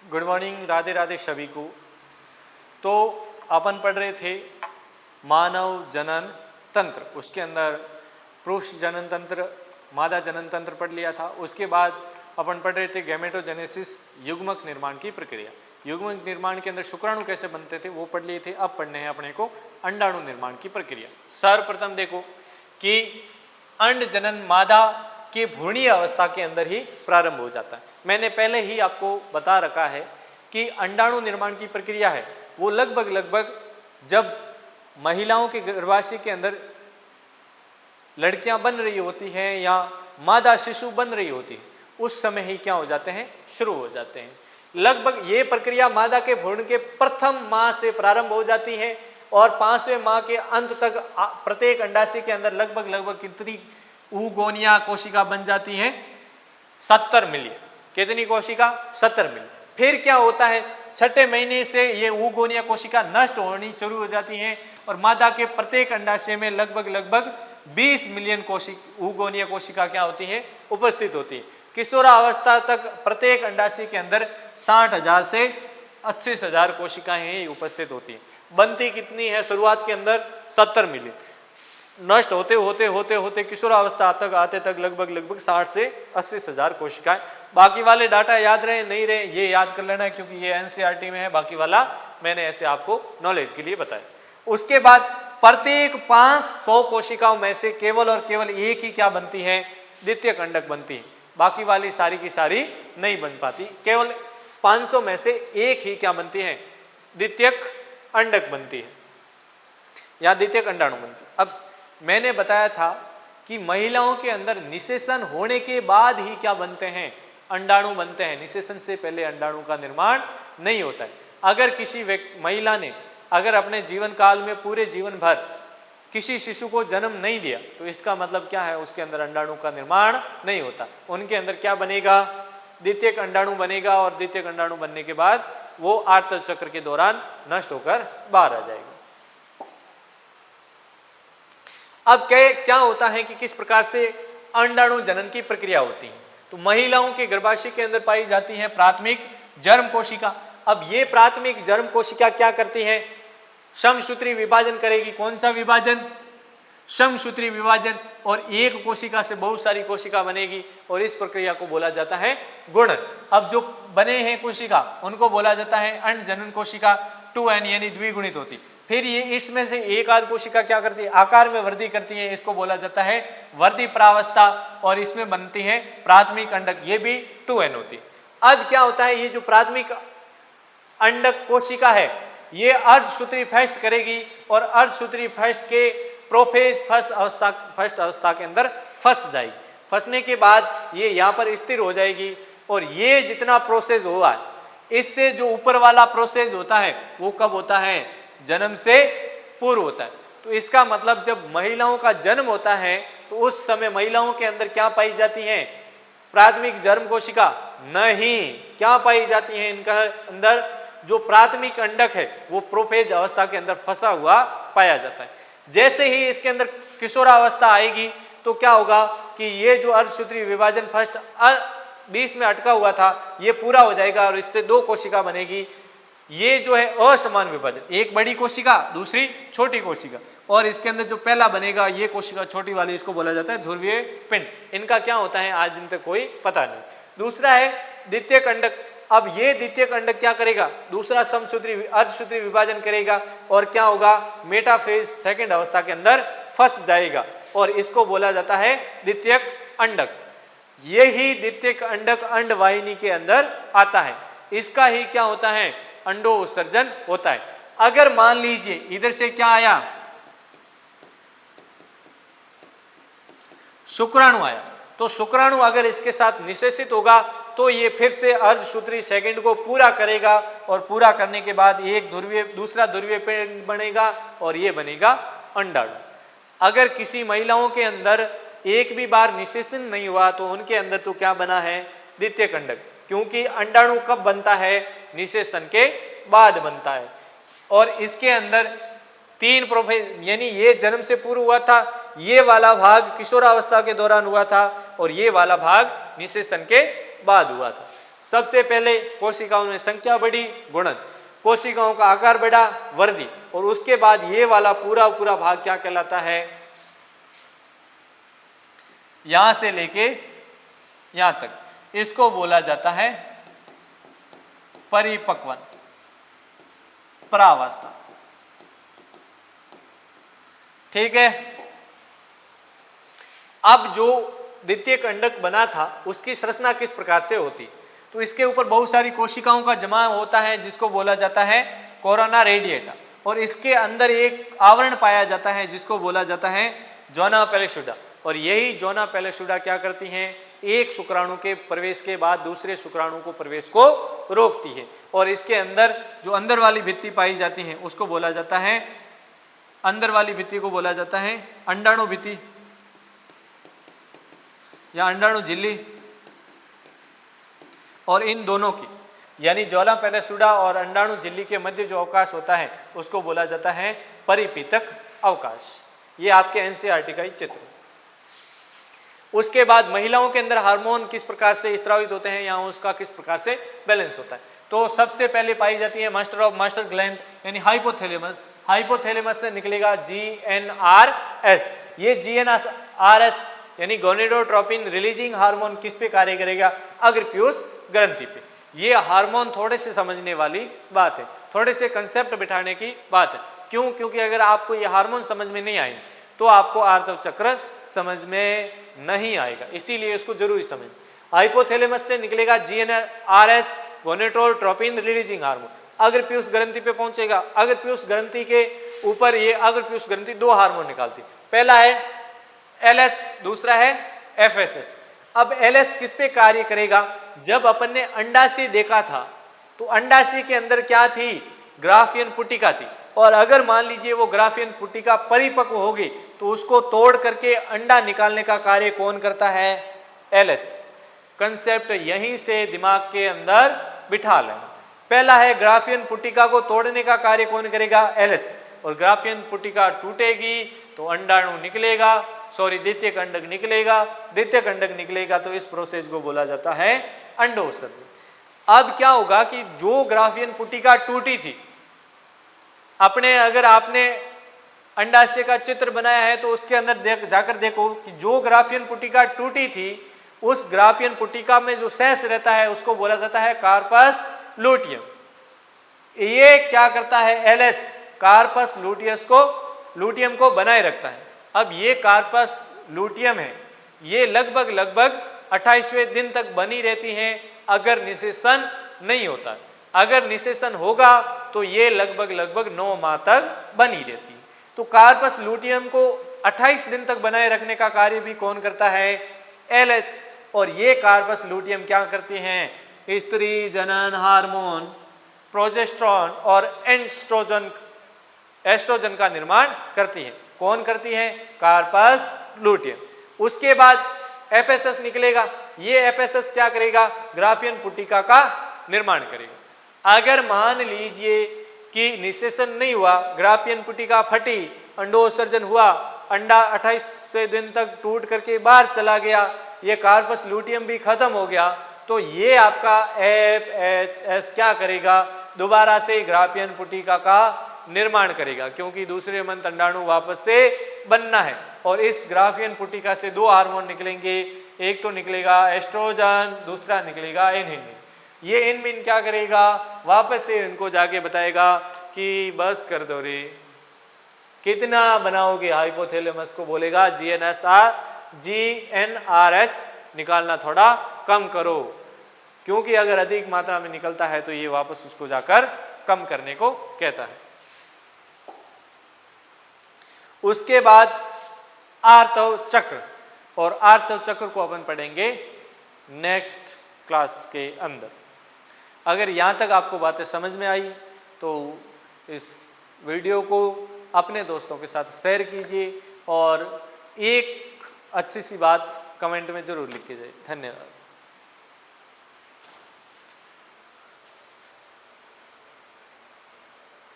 Good morning, Radhe Radhe सभी को। तो अपन पढ़ रहे थे मानव जनन तंत्र, उसके अंदर पुरुष जनन तंत्र, मादा जनन तंत्र पढ़ लिया था। उसके बाद अपन पढ़ रहे थे गैमेटोजेनेसिस, युग्मक निर्माण की प्रक्रिया। युग्मक निर्माण के अंदर शुक्राणु कैसे बनते थे वो पढ़ लिए थे। अब पढ़ने हैं अपने को अंडाणु निर्माण की प्रक्रिया। सर्वप्रथम देखो कि अंड जनन मादा के भ्रूणीय अवस्था के अंदर ही प्रारंभ हो जाता है। मैंने पहले ही आपको बता रखा है कि अंडाणु निर्माण की प्रक्रिया है वो लगभग जब महिलाओं के गर्भाशय के अंदर लड़कियां बन रही होती हैं या मादा शिशु बन रही होती है, उस समय ही क्या हो जाते हैं, शुरू हो जाते हैं। लगभग ये प्रक्रिया मादा के भ्रूण के प्रथम माह से प्रारंभ हो जाती है और 5वें माह के अंत तक प्रत्येक अंडाशय के अंदर लगभग कितनी ऊगोनिया कोशिका बन जाती हैं, 70 मिलियन। कितनी कोशिका? 70 मिलियन। फिर क्या होता है, छठे महीने से ये ऊगोनिया कोशिका नष्ट होनी शुरू हो जाती हैं और मादा के प्रत्येक अंडाशय में लगभग 20 मिलियन ऊगोनिया कोशिका क्या होती है, उपस्थित होती है। किशोरावस्था तक प्रत्येक अंडाशय के अंदर 60,000 से 80,000 कोशिकाएं ही उपस्थित होती हैं। बनती कितनी है शुरुआत के अंदर? 70 मिलियन। नष्ट होते किशोरावस्था तक आते तक लगभग 60 से 80,000 कोशिकाएं। बाकी वाले डाटा याद रहे नहीं रहे ये याद कर लेना है क्योंकि ये एनसीईआरटी में है। बाकी वाला मैंने ऐसे आपको नॉलेज के लिए बताया। उसके बाद प्रत्येक 500 कोशिकाओं में से केवल और केवल एक ही क्या बनती है, द्वितीयक अंडक बनती है। बाकी वाली सारी की सारी नहीं बन पाती। केवल 500 में से एक ही क्या बनती है, द्वितीयक अंडक बनती है या द्वितीयक अंडाणु बनती है। अब मैंने बताया था कि महिलाओं के अंदर निषेचन होने के बाद ही क्या बनते हैं, अंडाणु बनते हैं। निषेचन से पहले अंडाणु का निर्माण नहीं होता है। अगर किसी महिला ने अगर अपने जीवन काल में पूरे जीवन भर किसी शिशु को जन्म नहीं दिया तो इसका मतलब क्या है, उसके अंदर अंडाणु का निर्माण नहीं होता। उनके अंदर क्या बनेगा, द्वितीयक अंडाणु बनेगा और द्वितीयक अंडाणु बनने के बाद वो आर्तव चक्र के दौरान नष्ट होकर बाहर आ जाएगा। अब क्या होता है कि किस प्रकार से अंडाणु जनन की प्रक्रिया होती है। तो महिलाओं के गर्भाशय के अंदर पाई जाती है प्राथमिक जर्म कोशिका। अब ये प्राथमिक जर्म कोशिका क्या करती है, समसूत्री विभाजन करेगी। कौन सा विभाजन? समसूत्री विभाजन। और एक कोशिका से बहुत सारी कोशिका बनेगी और इस प्रक्रिया को बोला जाता है गुणन। अब जो बने हैं कोशिका उनको बोला जाता है अंड जनन कोशिका, 2n यानी द्विगुणित होती। फिर ये इसमें से एक आध कोशिका क्या करती है, आकार में वृद्धि करती है, इसको बोला जाता है वृद्धि प्रावस्था और इसमें बनती है प्राथमिक अंडक, ये भी 2n होती। अब क्या होता है, ये जो प्राथमिक अंडक कोशिका है ये अर्धसूत्री फस्ट करेगी और अर्धसूत्री फस्ट के प्रोफेज फर्स्ट अवस्था के अंदर फंस जाएगी। फंसने के बाद ये यहाँ पर स्थिर हो जाएगी और ये जितना प्रोसेस हुआ है इससे जो ऊपर वाला प्रोसेस होता है वो कब होता है, जन्म से पूर्व होता है। तो इसका मतलब जब महिलाओं का जन्म होता है तो उस समय महिलाओं के अंदर क्या पाई जाती है, प्राथमिक जर्म कोशिका नहीं। क्या पाई जाती है, इनका अंदर जो प्राथमिक अंडक है वो प्रोफेज अवस्था के अंदर फंसा हुआ पाया जाता है। जैसे ही इसके अंदर किशोरावस्था आएगी तो क्या होगा कि ये जो अर्धसूत्री विभाजन फर्स्ट बीच में अटका हुआ था ये पूरा हो जाएगा और इससे दो कोशिका बनेगी। ये जो है असमान विभाजन, एक बड़ी कोशिका दूसरी छोटी कोशिका, और इसके अंदर जो पहला बनेगा ये कोशिका छोटी वाली, इसको बोला जाता है ध्रुवीय पिंड। इनका क्या होता है आज दिन तक कोई पता नहीं। दूसरा है द्वितीयक अंडक। अब ये द्वितीयक अंडक क्या करेगा, दूसरा समसूत्री अर्धसूत्री विभाजन करेगा और क्या होगा, मेटाफेज सेकंड अवस्था के अंदर फंस जाएगा और इसको बोला जाता है द्वितीयक अंडक। यही द्वितीयक अंडक अंडवाहिनी के अंदर आता है। इसका ही क्या होता है, अंडो उत्सर्जन होता है। अगर मान लीजिए इधर से क्या आया, शुक्राणु आया, तो शुक्राणु अगर इसके साथ निषेचित होगा तो ये फिर से अर्धसूत्री सेकंड को पूरा करेगा और पूरा करने के बाद एक दूसरा ध्रुवीय पिंड बनेगा और ये बनेगा अंडाणु। अगर किसी महिलाओं के अंदर एक भी बार निषेचन नहीं हुआ तो उनके अंदर तो क्या बना है, द्वितीयक अंडक। क्योंकि अंडाणु कब बनता है, निषेचन के बाद बनता है। और इसके अंदर 3 प्रोफेज यानी ये जन्म से पूर्व हुआ था, ये वाला भाग किशोरावस्था के दौरान हुआ था और ये वाला भाग निषेचन के बाद हुआ था। सबसे पहले कोशिकाओं में संख्या बढ़ी, गुणन, कोशिकाओं का आकार बढ़ा, वृद्धि, और उसके बाद ये वाला पूरा पूरा भाग क्या कहलाता है, यहां से लेके यहां तक, इसको बोला जाता है परिपक्वन, परावस्था। ठीक है। अब जो द्वितीय कंडक बना था उसकी संरचना किस प्रकार से होती, तो इसके ऊपर बहुत सारी कोशिकाओं का जमाव होता है जिसको बोला जाता है कोरोना रेडिएटा, और इसके अंदर एक आवरण पाया जाता है जिसको बोला जाता है जोना पेलिसुडा, और यही जोना पेलिसुडा क्या करती हैं, एक शुक्राणु के प्रवेश के बाद दूसरे शुक्राणु को प्रवेश को रोकती है, और इसके अंदर जो अंदर वाली भित्ति पाई जाती है उसको बोला जाता है, अंदर वाली भित्ति को बोला जाता है अंडाणु भित्ति या अंडाणु झिल्ली, और इन दोनों की यानी जोना पेलिसुडा और अंडाणु झिल्ली के मध्य जो अवकाश होता है उसको बोला जाता है परिपीतक अवकाश। ये आपके एनसीईआरटी का ही चित्र। उसके बाद महिलाओं के अंदर हार्मोन किस प्रकार से स्त्रावित होते हैं या उसका किस प्रकार से बैलेंस होता है, तो सबसे पहले पाई जाती है मास्टर ग्लैंड यानी हाइपोथैलेमस। हाइपोथैलेमस से निकलेगा GnRS। ये GnRS यानी गोनेडोट्रोपिन रिलीजिंग हार्मोन किस पे कार्य करेगा, अग्रपीयूष ग्रंथि पे। ये हार्मोन थोड़े से समझने वाली बात है, थोड़े से कंसेप्ट बिठाने की बात है। क्यों? क्योंकि अगर आपको ये हार्मोन समझ में नहीं आए तो आपको आर्तव चक्र समझ में नहीं आएगा, इसीलिए इसको जरूरी समझ। हाइपोथैलेमस से निकलेगा GnRS गोनेडोट्रोपिन रिलीजिंग हार्मोन, अग्रपीयूष ग्रंथि पे पहुंचेगा। अग्रपीयूष ग्रंथि के ऊपर ये अग्रपीयूष ग्रंथि दो हार्मोन निकालती, पहला है LS, दूसरा है FSS। अब LS किस पे कार्य करेगा, जब अपन ने अंडाशय देखा था तो अंडाशय के अंदर क्या थी, ग्राफियन पुटिका थी, और अगर मान लीजिए वो ग्राफियन पुटिका परिपक्व होगी तो उसको तोड़ करके अंडा निकालने का कार्य कौन करता है, LH। कंसेप्ट यहीं से दिमाग के अंदर बिठा लेना। पहला है ग्राफियन पुटिका को तोड़ने का कार्य कौन करेगा, LH, और ग्राफियन पुटिका टूटेगी तो अंडाणु निकलेगा, द्वितीय कंडक निकलेगा। द्वितीय कंडक निकलेगा तो इस प्रोसेस को बोला जाता है अंडोत्सर्जन। अब क्या होगा कि जो ग्राफियन पुटिका टूटी थी, अगर आपने अंडाशय का चित्र बनाया है तो उसके अंदर जाकर देखो कि जो ग्राफियन पुटिका टूटी थी उस ग्राफियन पुटिका में जो शेष रहता है उसको बोला जाता है कार्पस लूटियम। ये क्या करता है, LS कार्पस लूटियम को बनाए रखता है। अब ये कार्पस लूटियम है, ये लगभग 28वें दिन तक बनी रहती हैं अगर निषेचन नहीं होता। अगर निषेचन होगा तो ये लगभग 9 माह तक बनी रहती है। तो कार्पस लूटियम को 28 दिन तक बनाए रखने का कार्य भी कौन करता है, LH। और ये कार्पस लूटियम क्या करती हैं, स्त्री जनन हार्मोन प्रोजेस्टेरोन और एस्ट्रोजन का निर्माण करती है। कौन करती है, कार्पस लूटियम। उसके बाद FSS निकलेगा। ये FSS क्या करेगा, ग्राफियन पुटिका का निर्माण करेगा। अगर मान लीजिए कि निषेचन नहीं हुआ, ग्राफियन पुटिका फटी, अंडोत्सर्जन हुआ, अंडा 28वें दिन तक टूट करके बाहर चला गया, ये कार्पस लूटियम भी खत्म हो गया, तो ये आपका FHS क्या करेगा, दोबारा से ग्राफियन पुटिका का निर्माण करेगा, क्योंकि दूसरे मंत अंडाणु वापस से बनना है। और इस ग्राफियन पुटिका से 2 हार्मोन निकलेंगे, एक तो निकलेगा एस्ट्रोजन, दूसरा निकलेगा इनहिबिन। ये इनहिबिन क्या करेगा, वापस से इनको जाके बताएगा कि बस कर दो रे, कितना बनाओगे, हाइपोथैलेमस को बोलेगा GnRH निकालना थोड़ा कम करो, क्योंकि अगर अधिक मात्रा में निकलता है तो ये वापस उसको जाकर कम करने को कहता है। उसके बाद आर्तव चक्र, और आर्तव चक्र को अपन पढ़ेंगे नेक्स्ट क्लास के अंदर। अगर यहाँ तक आपको बातें समझ में आई तो इस वीडियो को अपने दोस्तों के साथ शेयर कीजिए और एक अच्छी सी बात कमेंट में जरूर लिख के जाइए। धन्यवाद।